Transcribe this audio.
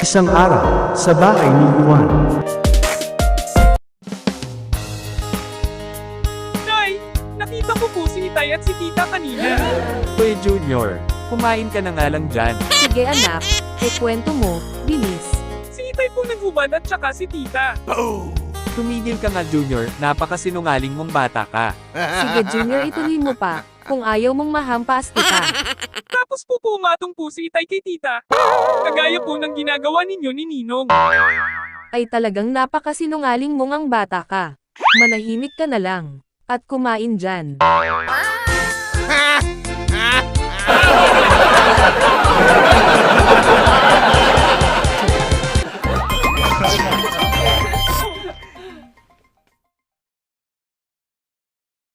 Isang araw, sa bahay ni Juan. Nay, nakita ko po si Itay at si Tita kanina. Uy Junior, kumain ka na nga lang dyan. Sige anak, kwento mo, bilis. Si Itay po naghubad at saka si Tita. Tumigil ka nga Junior, napakasinungaling mong bata ka. Sige Junior, ituloy mo pa. Kung ayaw mong mahampas kita. Tapos po pumatong po si Itay kay Tita. Kagaya po ng ginagawa ninyo ni Ninong. Ay talagang napakasinungaling mong ang bata ka. Manahimik ka na lang. At kumain dyan.